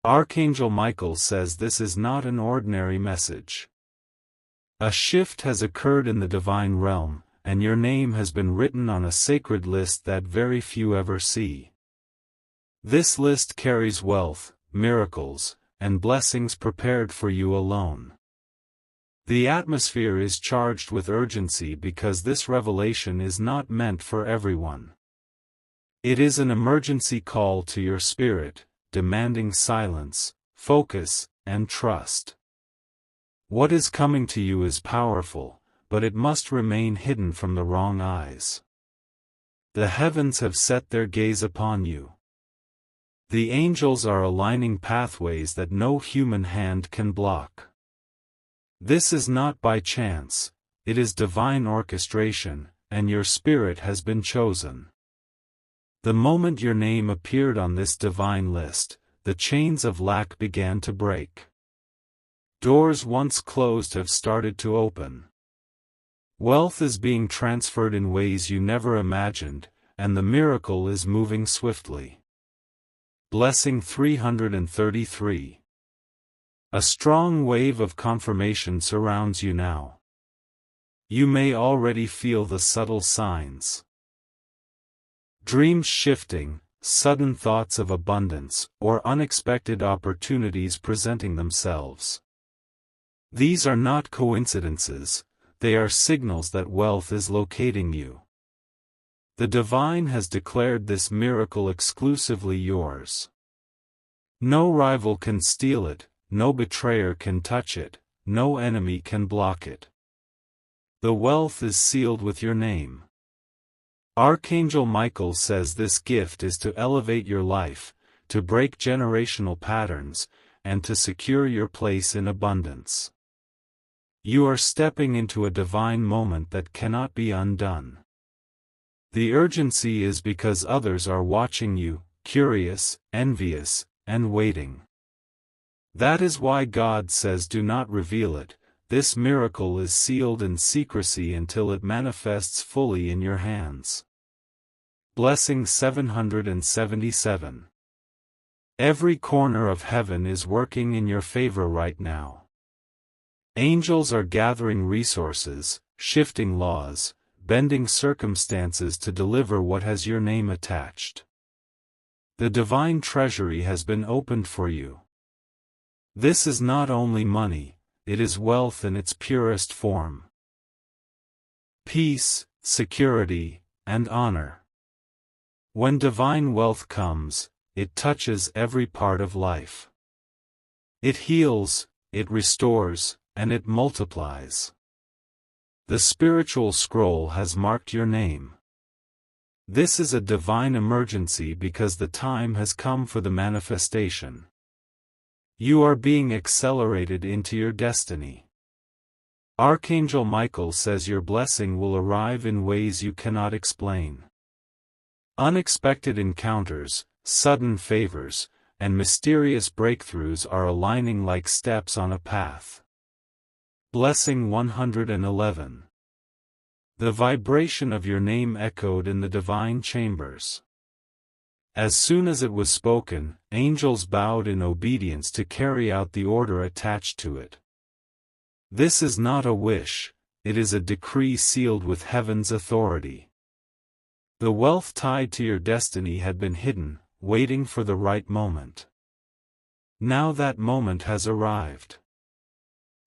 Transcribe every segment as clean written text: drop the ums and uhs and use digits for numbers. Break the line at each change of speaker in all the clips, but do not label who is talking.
Archangel Michael says this is not an ordinary message. A shift has occurred in the divine realm, and your name has been written on a sacred list that very few ever see. This list carries wealth, miracles, and blessings prepared for you alone. The atmosphere is charged with urgency because this revelation is not meant for everyone. It is an emergency call to your spirit, demanding silence, focus, and trust. What is coming to you is powerful, but it must remain hidden from the wrong eyes. The heavens have set their gaze upon you. The angels are aligning pathways that no human hand can block. This is not by chance, it is divine orchestration, and your spirit has been chosen. The moment your name appeared on this divine list, the chains of lack began to break. Doors once closed have started to open. Wealth is being transferred in ways you never imagined, and the miracle is moving swiftly. Blessing 333. A strong wave of confirmation surrounds you now. You may already feel the subtle signs. Dreams shifting, sudden thoughts of abundance, or unexpected opportunities presenting themselves. These are not coincidences, they are signals that wealth is locating you. The divine has declared this miracle exclusively yours. No rival can steal it, no betrayer can touch it, no enemy can block it. The wealth is sealed with your name. Archangel Michael says this gift is to elevate your life, to break generational patterns, and to secure your place in abundance. You are stepping into a divine moment that cannot be undone. The urgency is because others are watching you, curious, envious, and waiting. That is why God says do not reveal it. This miracle is sealed in secrecy until it manifests fully in your hands. Blessing 777. Every corner of heaven is working in your favor right now. Angels are gathering resources, shifting laws, bending circumstances to deliver what has your name attached. The divine treasury has been opened for you. This is not only money, it is wealth in its purest form. Peace, security, and honor. When divine wealth comes, it touches every part of life. It heals, it restores, and it multiplies. The spiritual scroll has marked your name. This is a divine emergency because the time has come for the manifestation. You are being accelerated into your destiny. Archangel Michael says your blessing will arrive in ways you cannot explain. Unexpected encounters, sudden favors, and mysterious breakthroughs are aligning like steps on a path. Blessing 111. The vibration of your name echoed in the divine chambers. As soon as it was spoken, angels bowed in obedience to carry out the order attached to it. This is not a wish, it is a decree sealed with heaven's authority. The wealth tied to your destiny had been hidden, waiting for the right moment. Now that moment has arrived.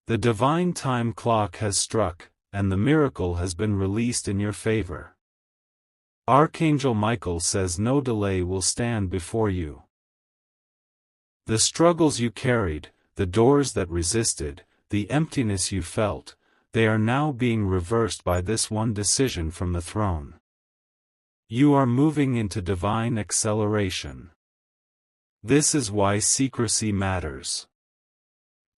The divine time clock has struck, and the miracle has been released in your favor. Archangel Michael says no delay will stand before you. The struggles you carried, the doors that resisted, the emptiness you felt, they are now being reversed by this one decision from the throne. You are moving into divine acceleration. This is why secrecy matters.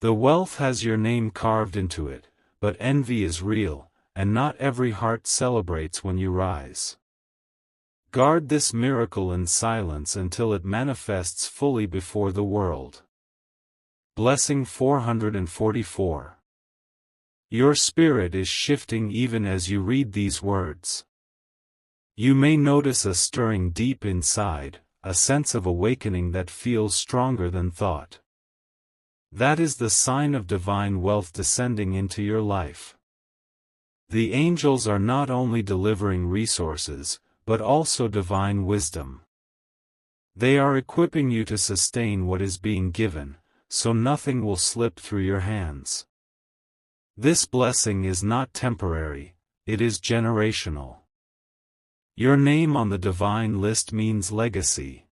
The wealth has your name carved into it, but envy is real, and not every heart celebrates when you rise. Guard this miracle in silence until it manifests fully before the world. Blessing 444. Your spirit is shifting even as you read these words. You may notice a stirring deep inside, a sense of awakening that feels stronger than thought. That is the sign of divine wealth descending into your life. The angels are not only delivering resources, but also divine wisdom. They are equipping you to sustain what is being given, so nothing will slip through your hands. This blessing is not temporary, it is generational. Your name on the divine list means legacy.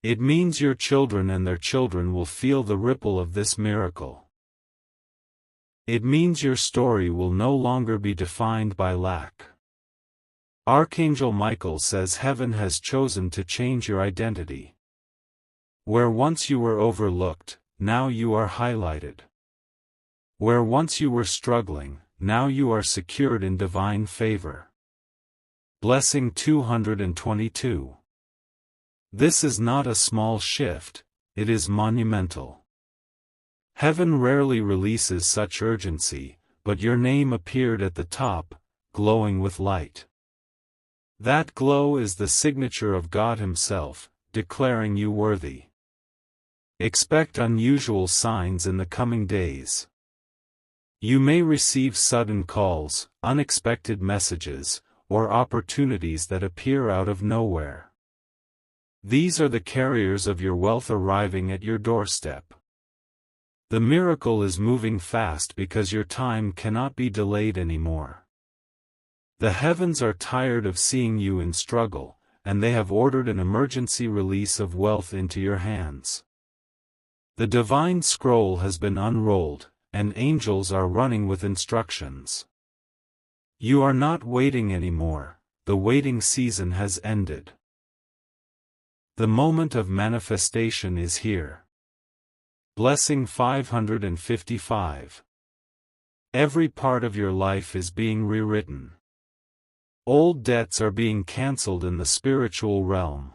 It means your children and their children will feel the ripple of this miracle. It means your story will no longer be defined by lack. Archangel Michael says heaven has chosen to change your identity. Where once you were overlooked, now you are highlighted. Where once you were struggling, now you are secured in divine favor. Blessing 222. This is not a small shift, it is monumental. Heaven rarely releases such urgency, but your name appeared at the top, glowing with light. That glow is the signature of God Himself, declaring you worthy. Expect unusual signs in the coming days. You may receive sudden calls, unexpected messages, or opportunities that appear out of nowhere. These are the carriers of your wealth arriving at your doorstep. The miracle is moving fast because your time cannot be delayed anymore. The heavens are tired of seeing you in struggle, and they have ordered an emergency release of wealth into your hands. The divine scroll has been unrolled, and angels are running with instructions. You are not waiting anymore, the waiting season has ended. The moment of manifestation is here. Blessing 555. Every part of your life is being rewritten. Old debts are being cancelled in the spiritual realm.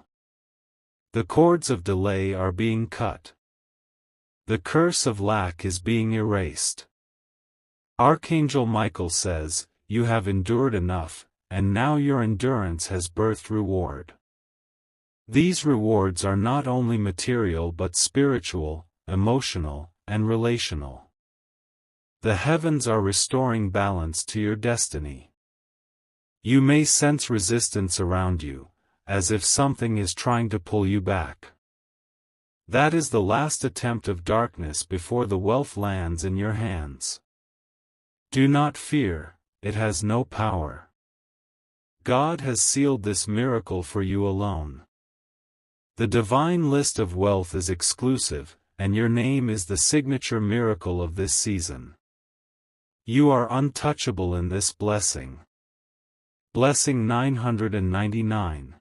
The cords of delay are being cut. The curse of lack is being erased. Archangel Michael says, "You have endured enough, and now your endurance has birthed reward." These rewards are not only material but spiritual, emotional, and relational. The heavens are restoring balance to your destiny. You may sense resistance around you, as if something is trying to pull you back. That is the last attempt of darkness before the wealth lands in your hands. Do not fear, it has no power. God has sealed this miracle for you alone. The divine list of wealth is exclusive, and your name is the signature miracle of this season. You are untouchable in this blessing. Blessing 999.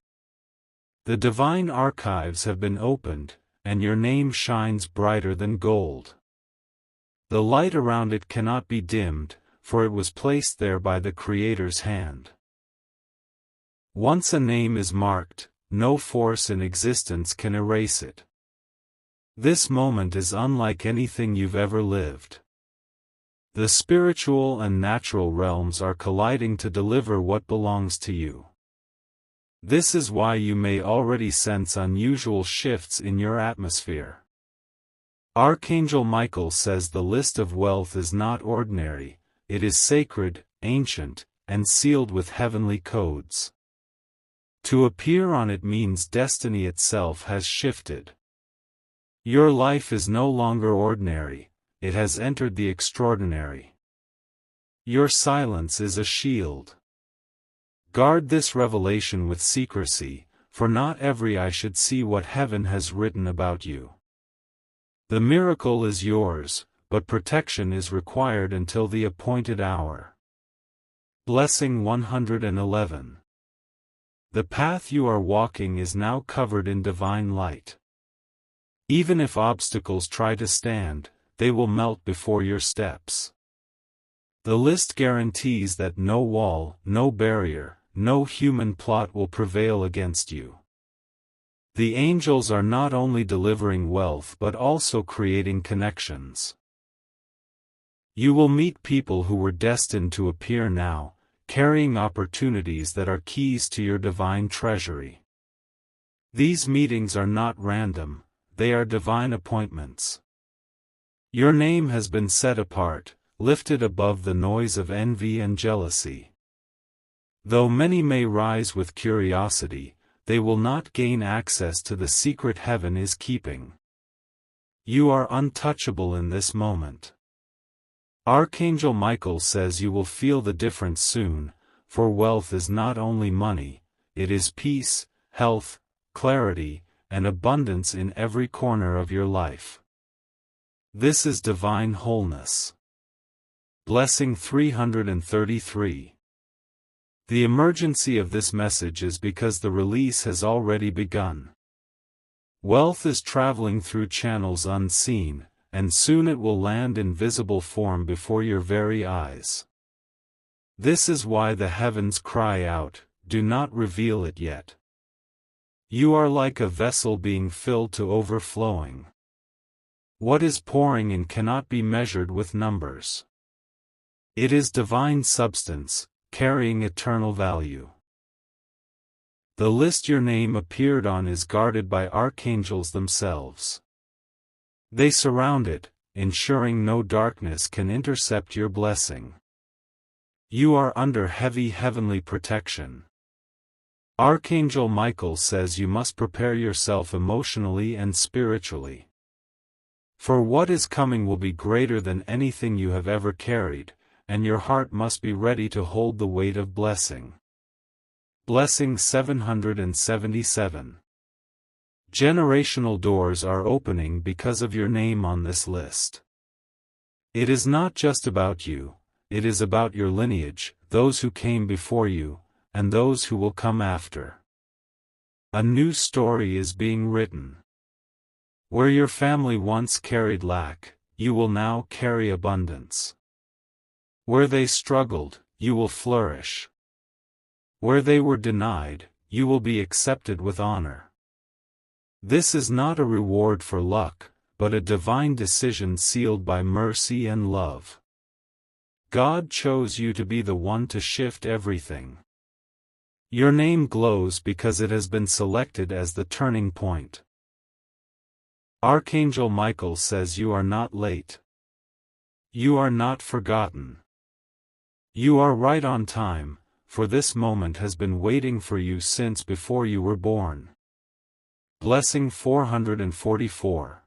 The divine archives have been opened, and your name shines brighter than gold. The light around it cannot be dimmed, for it was placed there by the Creator's hand. Once a name is marked, no force in existence can erase it. This moment is unlike anything you've ever lived. The spiritual and natural realms are colliding to deliver what belongs to you. This is why you may already sense unusual shifts in your atmosphere. Archangel Michael says the list of wealth is not ordinary, it is sacred, ancient, and sealed with heavenly codes. To appear on it means destiny itself has shifted. Your life is no longer ordinary, it has entered the extraordinary. Your silence is a shield. Guard this revelation with secrecy, for not every eye should see what heaven has written about you. The miracle is yours, but protection is required until the appointed hour. Blessing 111. The path you are walking is now covered in divine light. Even if obstacles try to stand, they will melt before your steps. The list guarantees that no wall, no barrier, no human plot will prevail against you. The angels are not only delivering wealth but also creating connections. You will meet people who were destined to appear now, carrying opportunities that are keys to your divine treasury. These meetings are not random, they are divine appointments. Your name has been set apart, lifted above the noise of envy and jealousy. Though many may rise with curiosity, they will not gain access to the secret heaven is keeping. You are untouchable in this moment. Archangel Michael says you will feel the difference soon, for wealth is not only money, it is peace, health, clarity, and abundance in every corner of your life. This is divine wholeness. Blessing 333. The emergency of this message is because the release has already begun. Wealth is traveling through channels unseen, and soon it will land in visible form before your very eyes. This is why the heavens cry out, "Do not reveal it yet." You are like a vessel being filled to overflowing. What is pouring in cannot be measured with numbers. It is divine substance, carrying eternal value. The list your name appeared on is guarded by archangels themselves. They surround it, ensuring no darkness can intercept your blessing. You are under heavy heavenly protection. Archangel Michael says you must prepare yourself emotionally and spiritually. For what is coming will be greater than anything you have ever carried, and your heart must be ready to hold the weight of blessing. Blessing 777. Generational doors are opening because of your name on this list. It is not just about you, it is about your lineage, those who came before you, and those who will come after. A new story is being written. Where your family once carried lack, you will now carry abundance. Where they struggled, you will flourish. Where they were denied, you will be accepted with honor. This is not a reward for luck, but a divine decision sealed by mercy and love. God chose you to be the one to shift everything. Your name glows because it has been selected as the turning point. Archangel Michael says you are not late. You are not forgotten. You are right on time, for this moment has been waiting for you since before you were born. Blessing 444.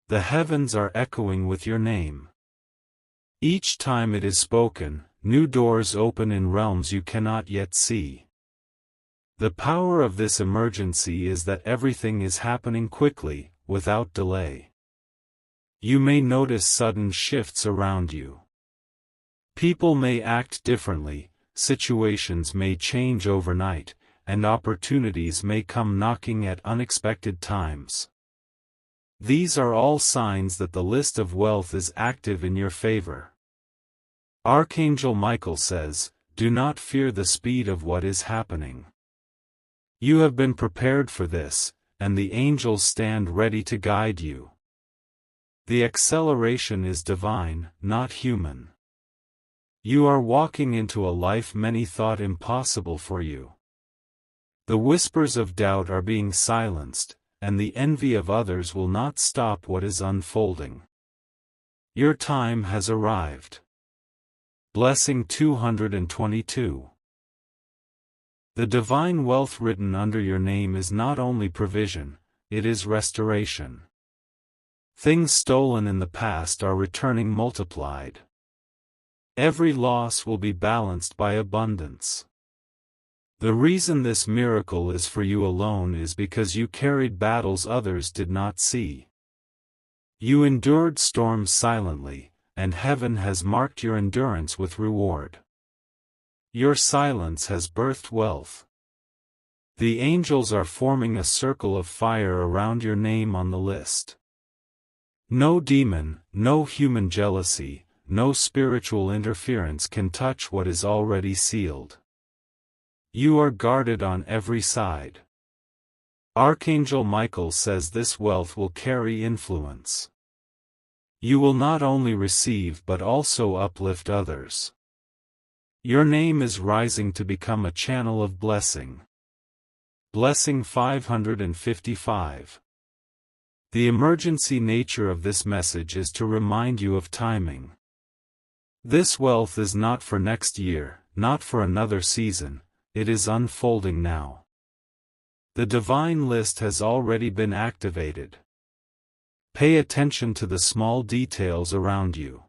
The heavens are echoing with your name. Each time it is spoken, new doors open in realms you cannot yet see. The power of this emergency is that everything is happening quickly, without delay. You may notice sudden shifts around you. People may act differently, situations may change overnight, and opportunities may come knocking at unexpected times. These are all signs that the list of wealth is active in your favor. Archangel Michael says, "Do not fear the speed of what is happening. You have been prepared for this, and the angels stand ready to guide you." The acceleration is divine, not human. You are walking into a life many thought impossible for you. The whispers of doubt are being silenced, and the envy of others will not stop what is unfolding. Your time has arrived. Blessing 222. The divine wealth written under your name is not only provision, it is restoration. Things stolen in the past are returning multiplied. Every loss will be balanced by abundance. The reason this miracle is for you alone is because you carried battles others did not see. You endured storms silently, and heaven has marked your endurance with reward. Your silence has birthed wealth. The angels are forming a circle of fire around your name on the list. No demon, no human jealousy, no spiritual interference can touch what is already sealed. You are guarded on every side. Archangel Michael says this wealth will carry influence. You will not only receive but also uplift others. Your name is rising to become a channel of blessing. Blessing 555. The emergency nature of this message is to remind you of timing. This wealth is not for next year, not for another season, it is unfolding now. The divine list has already been activated. Pay attention to the small details around you.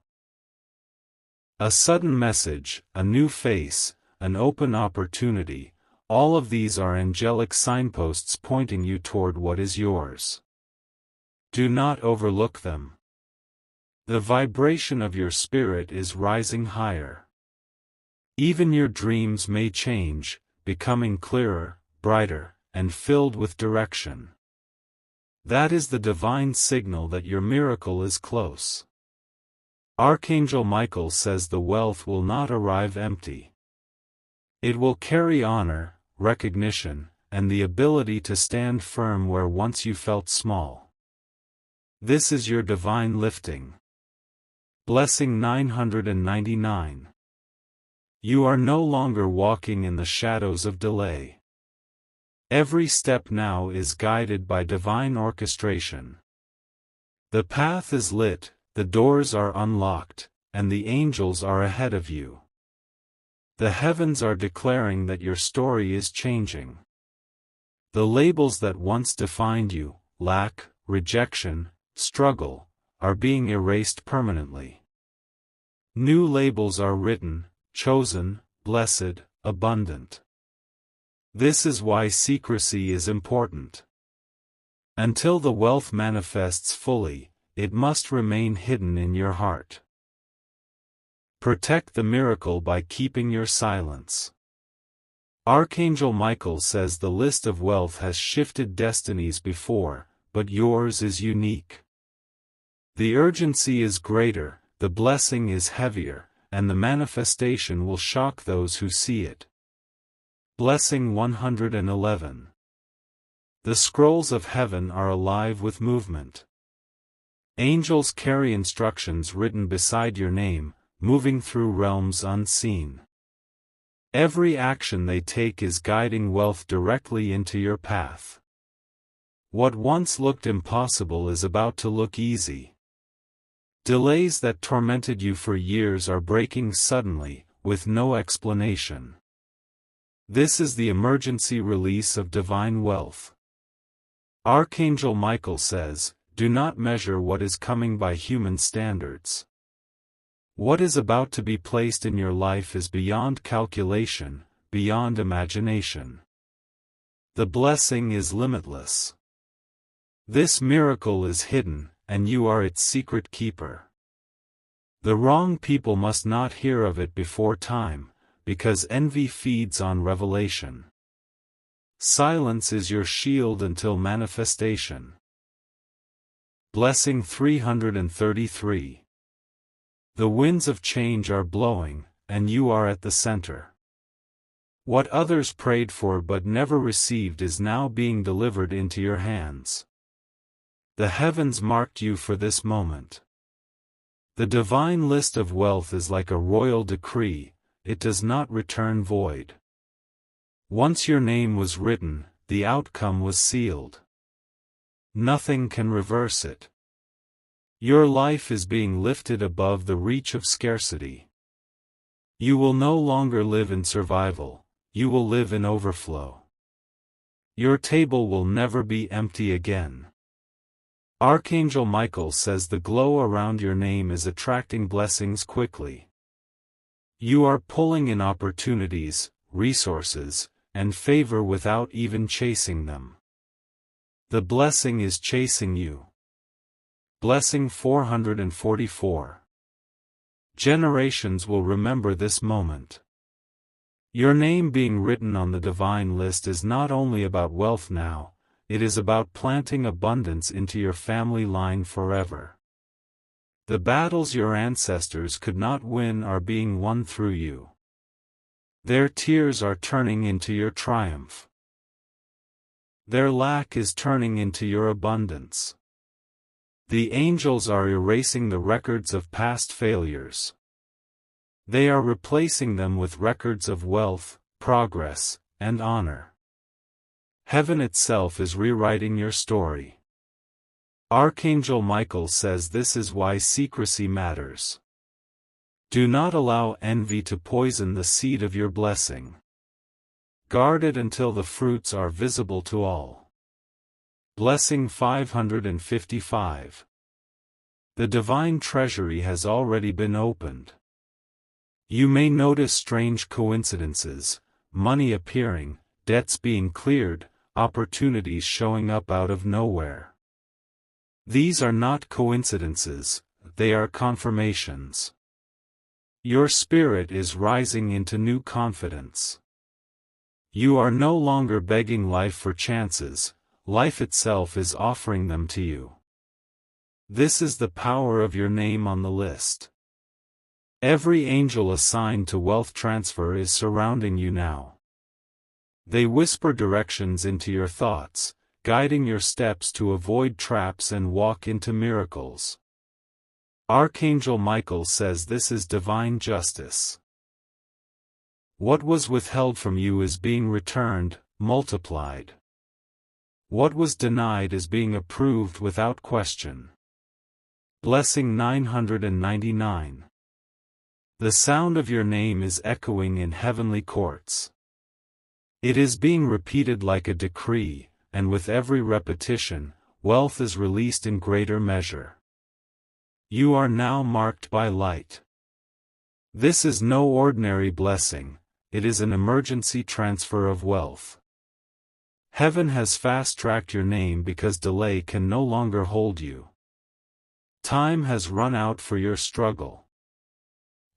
A sudden message, a new face, an open opportunity, all of these are angelic signposts pointing you toward what is yours. Do not overlook them. The vibration of your spirit is rising higher. Even your dreams may change, becoming clearer, brighter, and filled with direction. That is the divine signal that your miracle is close. Archangel Michael says the wealth will not arrive empty. It will carry honor, recognition, and the ability to stand firm where once you felt small. This is your divine lifting. Blessing 999. You are no longer walking in the shadows of delay. Every step now is guided by divine orchestration. The path is lit, the doors are unlocked, and the angels are ahead of you. The heavens are declaring that your story is changing. The labels that once defined you, lack, rejection, struggle, are being erased permanently. New labels are written, chosen, blessed, abundant. This is why secrecy is important. Until the wealth manifests fully, it must remain hidden in your heart. Protect the miracle by keeping your silence. Archangel Michael says the list of wealth has shifted destinies before, but yours is unique. The urgency is greater, the blessing is heavier, and the manifestation will shock those who see it. Blessing 111. The scrolls of heaven are alive with movement. Angels carry instructions written beside your name, moving through realms unseen. Every action they take is guiding wealth directly into your path. What once looked impossible is about to look easy. Delays that tormented you for years are breaking suddenly, with no explanation. This is the emergency release of divine wealth. Archangel Michael says, do not measure what is coming by human standards. What is about to be placed in your life is beyond calculation, beyond imagination. The blessing is limitless. This miracle is hidden, and you are its secret keeper. The wrong people must not hear of it before time, because envy feeds on revelation. Silence is your shield until manifestation. Blessing 333. The winds of change are blowing, and you are at the center. What others prayed for but never received is now being delivered into your hands. The heavens marked you for this moment. The divine list of wealth is like a royal decree, it does not return void. Once your name was written, the outcome was sealed. Nothing can reverse it. Your life is being lifted above the reach of scarcity. You will no longer live in survival, you will live in overflow. Your table will never be empty again. Archangel Michael says the glow around your name is attracting blessings quickly. You are pulling in opportunities, resources, and favor without even chasing them. The blessing is chasing you. Blessing 444. Generations will remember this moment. Your name being written on the divine list is not only about wealth now, it is about planting abundance into your family line forever. The battles your ancestors could not win are being won through you. Their tears are turning into your triumph. Their lack is turning into your abundance. The angels are erasing the records of past failures. They are replacing them with records of wealth, progress, and honor. Heaven itself is rewriting your story. Archangel Michael says this is why secrecy matters. Do not allow envy to poison the seed of your blessing. Guard it until the fruits are visible to all. Blessing 555. The divine treasury has already been opened. You may notice strange coincidences, money appearing, debts being cleared, opportunities showing up out of nowhere. These are not coincidences, they are confirmations. Your spirit is rising into new confidence. You are no longer begging life for chances, life itself is offering them to you. This is the power of your name on the list. Every angel assigned to wealth transfer is surrounding you now. They whisper directions into your thoughts, guiding your steps to avoid traps and walk into miracles. Archangel Michael says this is divine justice. What was withheld from you is being returned, multiplied. What was denied is being approved without question. Blessing 999. The sound of your name is echoing in heavenly courts. It is being repeated like a decree, and with every repetition, wealth is released in greater measure. You are now marked by light. This is no ordinary blessing, it is an emergency transfer of wealth. Heaven has fast-tracked your name because delay can no longer hold you. Time has run out for your struggle.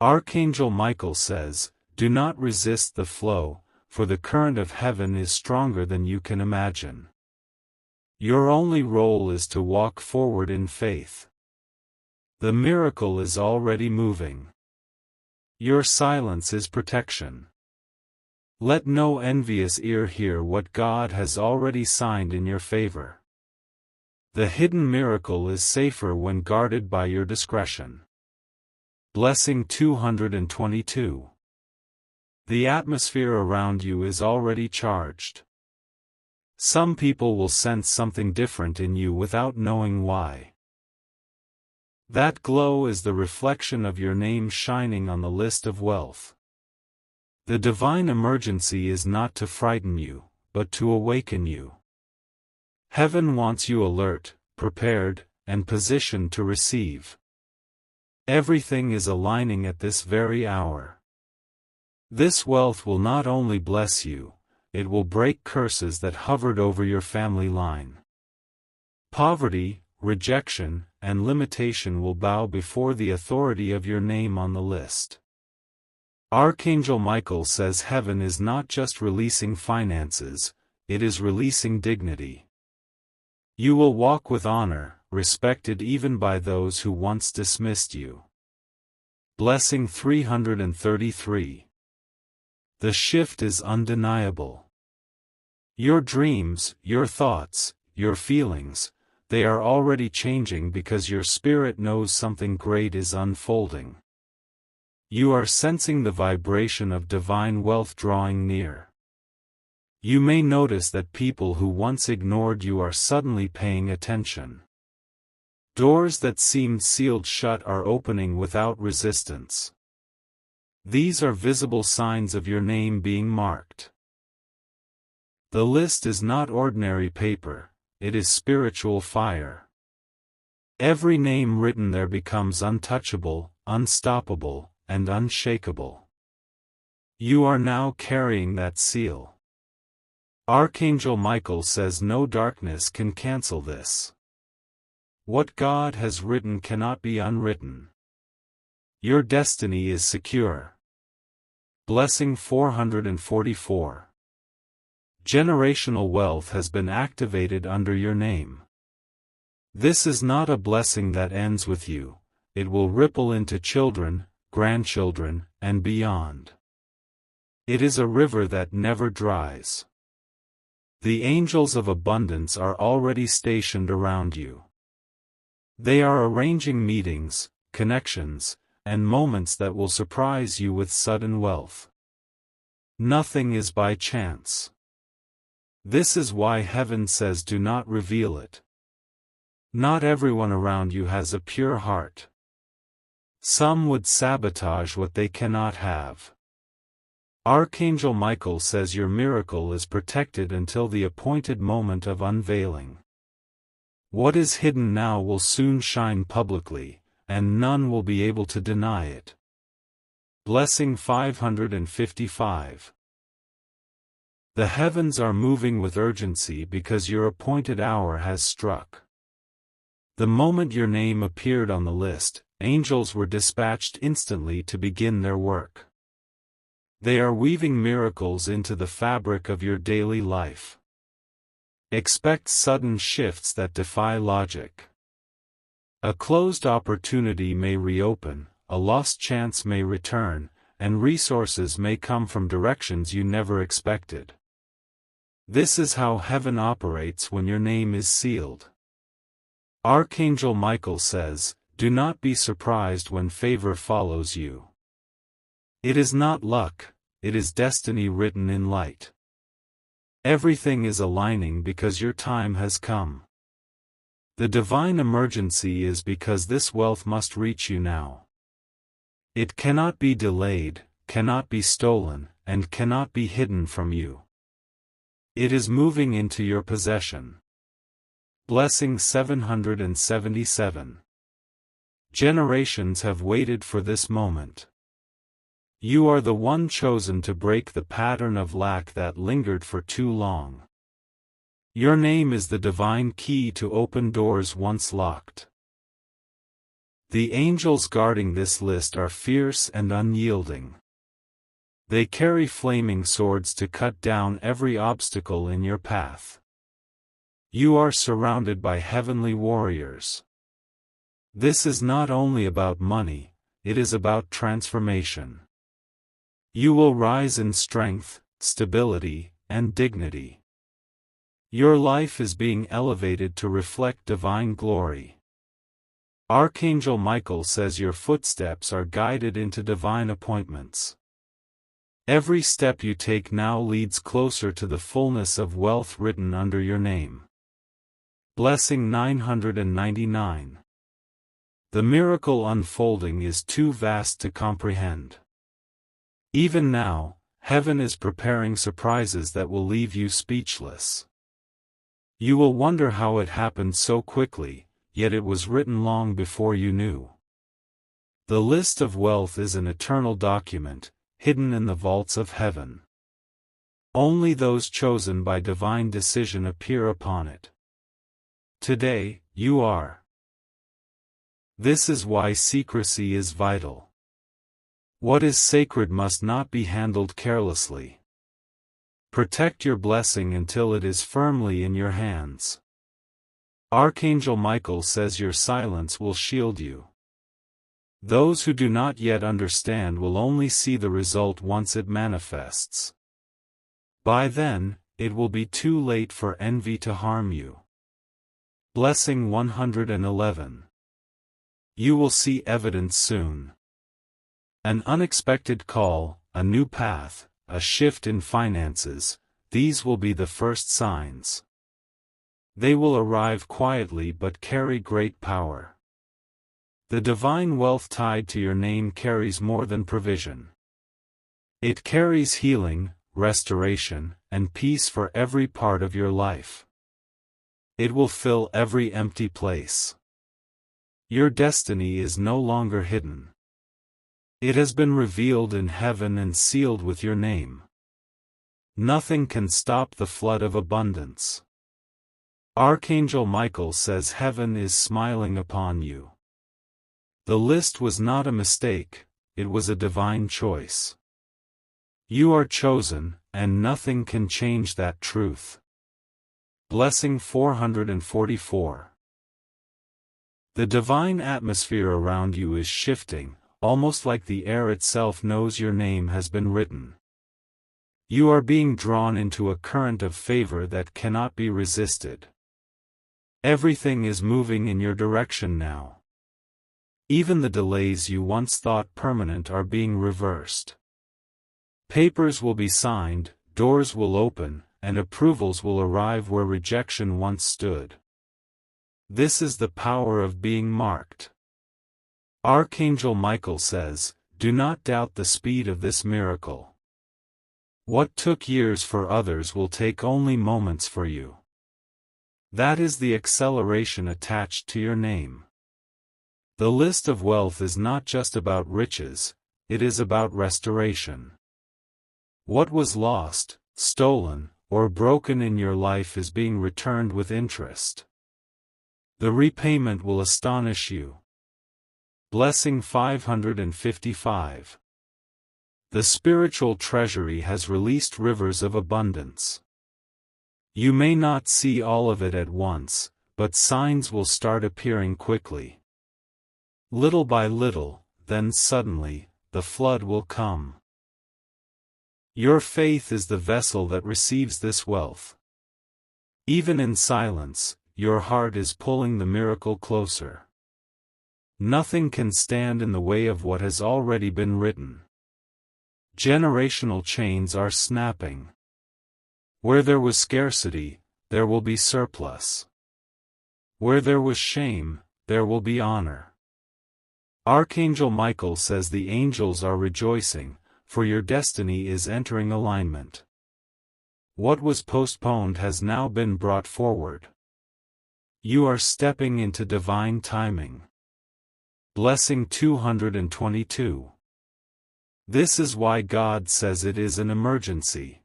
Archangel Michael says, do not resist the flow, for the current of heaven is stronger than you can imagine. Your only role is to walk forward in faith. The miracle is already moving. Your silence is protection. Let no envious ear hear what God has already signed in your favor. The hidden miracle is safer when guarded by your discretion. Blessing 222. The atmosphere around you is already charged. Some people will sense something different in you without knowing why. That glow is the reflection of your name shining on the list of wealth. The divine emergency is not to frighten you, but to awaken you. Heaven wants you alert, prepared, and positioned to receive. Everything is aligning at this very hour. This wealth will not only bless you, it will break curses that hovered over your family line. Poverty, rejection, and limitation will bow before the authority of your name on the list. Archangel Michael says heaven is not just releasing finances, it is releasing dignity. You will walk with honor, respected even by those who once dismissed you. Blessing 333. The shift is undeniable. Your dreams, your thoughts, your feelings, they are already changing because your spirit knows something great is unfolding. You are sensing the vibration of divine wealth drawing near. You may notice that people who once ignored you are suddenly paying attention. Doors that seemed sealed shut are opening without resistance. These are visible signs of your name being marked. The list is not ordinary paper, it is spiritual fire. Every name written there becomes untouchable, unstoppable, and unshakable. You are now carrying that seal. Archangel Michael says no darkness can cancel this. What God has written cannot be unwritten. Your destiny is secure. Blessing 444. Generational wealth has been activated under your name. This is not a blessing that ends with you, it will ripple into children, grandchildren, and beyond. It is a river that never dries. The angels of abundance are already stationed around you. They are arranging meetings, connections, and moments that will surprise you with sudden wealth. Nothing is by chance. This is why heaven says do not reveal it. Not everyone around you has a pure heart. Some would sabotage what they cannot have. Archangel Michael says your miracle is protected until the appointed moment of unveiling. What is hidden now will soon shine publicly, and none will be able to deny it. Blessing 555. The heavens are moving with urgency because your appointed hour has struck. The moment your name appeared on the list, angels were dispatched instantly to begin their work. They are weaving miracles into the fabric of your daily life. Expect sudden shifts that defy logic. A closed opportunity may reopen, a lost chance may return, and resources may come from directions you never expected. This is how heaven operates when your name is sealed. Archangel Michael says, do not be surprised when favor follows you. It is not luck, it is destiny written in light. Everything is aligning because your time has come. The divine emergency is because this wealth must reach you now. It cannot be delayed, cannot be stolen, and cannot be hidden from you. It is moving into your possession. Blessing 777. Generations have waited for this moment. You are the one chosen to break the pattern of lack that lingered for too long. Your name is the divine key to open doors once locked. The angels guarding this list are fierce and unyielding. They carry flaming swords to cut down every obstacle in your path. You are surrounded by heavenly warriors. This is not only about money, it is about transformation. You will rise in strength, stability, and dignity. Your life is being elevated to reflect divine glory. Archangel Michael says your footsteps are guided into divine appointments. Every step you take now leads closer to the fullness of wealth written under your name. Blessing 999. The miracle unfolding is too vast to comprehend. Even now, heaven is preparing surprises that will leave you speechless. You will wonder how it happened so quickly, yet it was written long before you knew. The list of wealth is an eternal document, hidden in the vaults of heaven. Only those chosen by divine decision appear upon it. Today, you are. This is why secrecy is vital. What is sacred must not be handled carelessly. Protect your blessing until it is firmly in your hands. Archangel Michael says your silence will shield you. Those who do not yet understand will only see the result once it manifests. By then, it will be too late for envy to harm you. Blessing 111. You will see evidence soon. An unexpected call, a new path, a shift in finances, these will be the first signs. They will arrive quietly but carry great power. The divine wealth tied to your name carries more than provision. It carries healing, restoration, and peace for every part of your life. It will fill every empty place. Your destiny is no longer hidden. It has been revealed in heaven and sealed with your name. Nothing can stop the flood of abundance. Archangel Michael says heaven is smiling upon you. The list was not a mistake, it was a divine choice. You are chosen, and nothing can change that truth. Blessing 444. The divine atmosphere around you is shifting, almost like the air itself knows your name has been written. You are being drawn into a current of favor that cannot be resisted. Everything is moving in your direction now. Even the delays you once thought permanent are being reversed. Papers will be signed, doors will open, and approvals will arrive where rejection once stood. This is the power of being marked. Archangel Michael says, "Do not doubt the speed of this miracle. What took years for others will take only moments for you." That is the acceleration attached to your name. The list of wealth is not just about riches, it is about restoration. What was lost, stolen, or broken in your life is being returned with interest. The repayment will astonish you. Blessing 555. The spiritual treasury has released rivers of abundance. You may not see all of it at once, but signs will start appearing quickly. Little by little, then suddenly, the flood will come. Your faith is the vessel that receives this wealth. Even in silence, your heart is pulling the miracle closer. Nothing can stand in the way of what has already been written. Generational chains are snapping. Where there was scarcity, there will be surplus. Where there was shame, there will be honor. Archangel Michael says the angels are rejoicing, for your destiny is entering alignment. What was postponed has now been brought forward. You are stepping into divine timing. Blessing 222. This is why God says it is an emergency.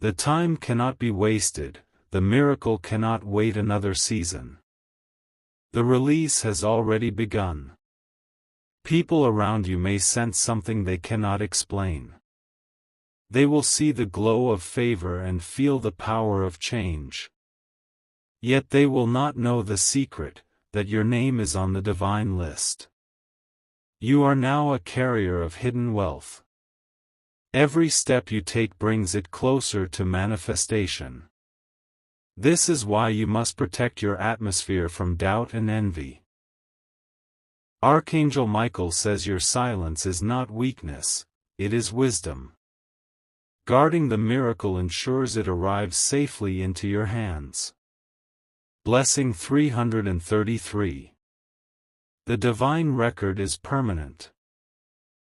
The time cannot be wasted, the miracle cannot wait another season. The release has already begun. People around you may sense something they cannot explain. They will see the glow of favor and feel the power of change. Yet they will not know the secret, that your name is on the divine list. You are now a carrier of hidden wealth. Every step you take brings it closer to manifestation. This is why you must protect your atmosphere from doubt and envy. Archangel Michael says your silence is not weakness, it is wisdom. Guarding the miracle ensures it arrives safely into your hands. Blessing 333. The divine record is permanent.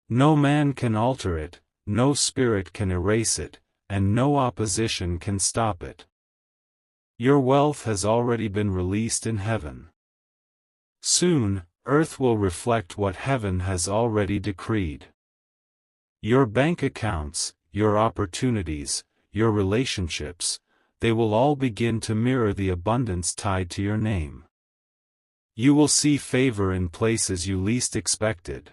No man can alter it, no spirit can erase it, and no opposition can stop it. Your wealth has already been released in heaven. Soon, earth will reflect what heaven has already decreed. Your bank accounts, your opportunities, your relationships, they will all begin to mirror the abundance tied to your name. You will see favor in places you least expected.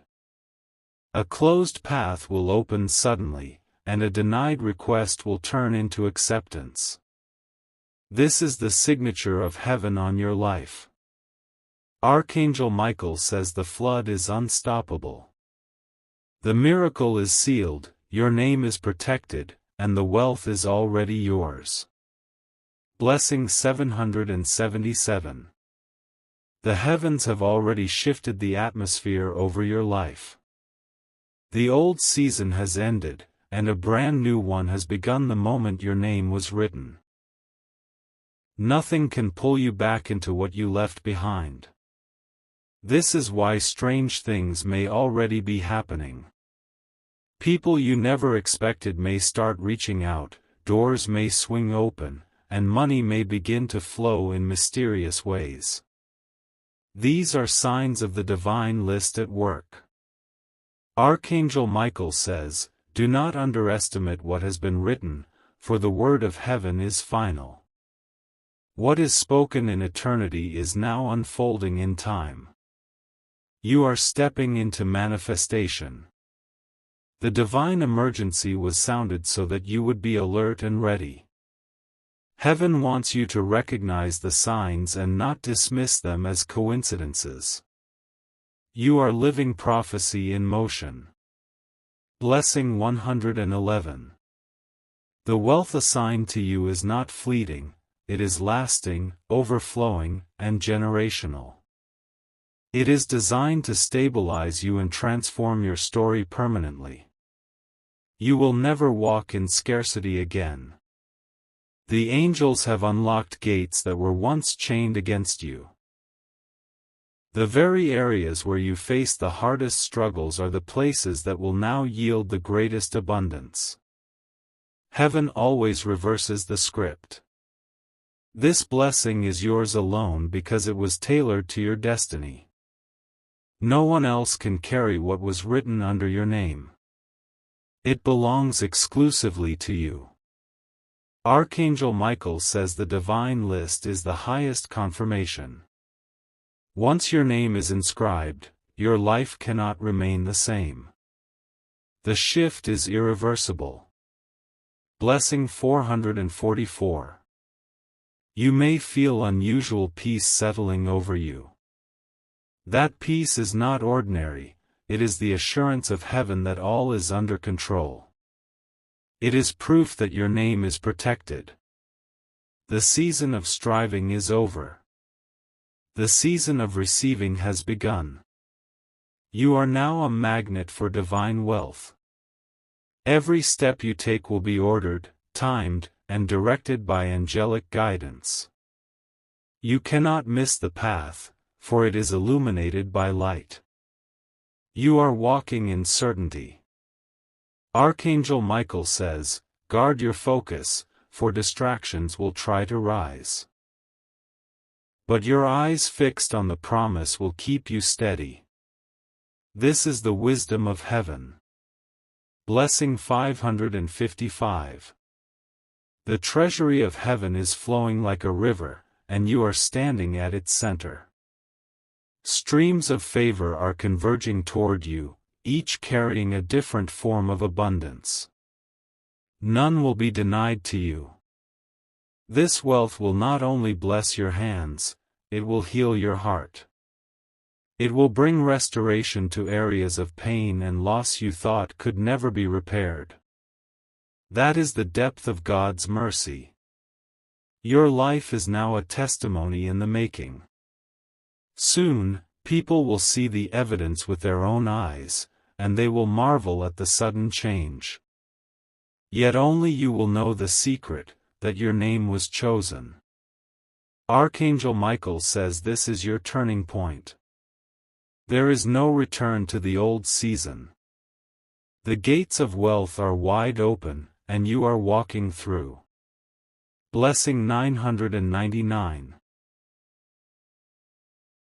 A closed path will open suddenly, and a denied request will turn into acceptance. This is the signature of heaven on your life. Archangel Michael says the flood is unstoppable. The miracle is sealed, your name is protected, and the wealth is already yours. Blessing 777. The heavens have already shifted the atmosphere over your life. The old season has ended, and a brand new one has begun the moment your name was written. Nothing can pull you back into what you left behind. This is why strange things may already be happening. People you never expected may start reaching out, doors may swing open, and money may begin to flow in mysterious ways. These are signs of the divine list at work. Archangel Michael says, "Do not underestimate what has been written, for the word of heaven is final. What is spoken in eternity is now unfolding in time." You are stepping into manifestation. The divine emergency was sounded so that you would be alert and ready. Heaven wants you to recognize the signs and not dismiss them as coincidences. You are living prophecy in motion. Blessing 111. The wealth assigned to you is not fleeting, it is lasting, overflowing, and generational. It is designed to stabilize you and transform your story permanently. You will never walk in scarcity again. The angels have unlocked gates that were once chained against you. The very areas where you face the hardest struggles are the places that will now yield the greatest abundance. Heaven always reverses the script. This blessing is yours alone because it was tailored to your destiny. No one else can carry what was written under your name. It belongs exclusively to you. Archangel Michael says the divine list is the highest confirmation. Once your name is inscribed, your life cannot remain the same. The shift is irreversible. Blessing 444. You may feel unusual peace settling over you. That peace is not ordinary, it is the assurance of heaven that all is under control. It is proof that your name is protected. The season of striving is over. The season of receiving has begun. You are now a magnet for divine wealth. Every step you take will be ordered, timed, and directed by angelic guidance. You cannot miss the path, for it is illuminated by light. You are walking in certainty. Archangel Michael says, guard your focus, for distractions will try to rise. But your eyes fixed on the promise will keep you steady. This is the wisdom of heaven. Blessing 555. The treasury of heaven is flowing like a river, and you are standing at its center. Streams of favor are converging toward you, each carrying a different form of abundance. None will be denied to you. This wealth will not only bless your hands, it will heal your heart. It will bring restoration to areas of pain and loss you thought could never be repaired. That is the depth of God's mercy. Your life is now a testimony in the making. Soon, people will see the evidence with their own eyes, and they will marvel at the sudden change. Yet only you will know the secret, that your name was chosen. Archangel Michael says this is your turning point. There is no return to the old season. The gates of wealth are wide open, and you are walking through. Blessing 999.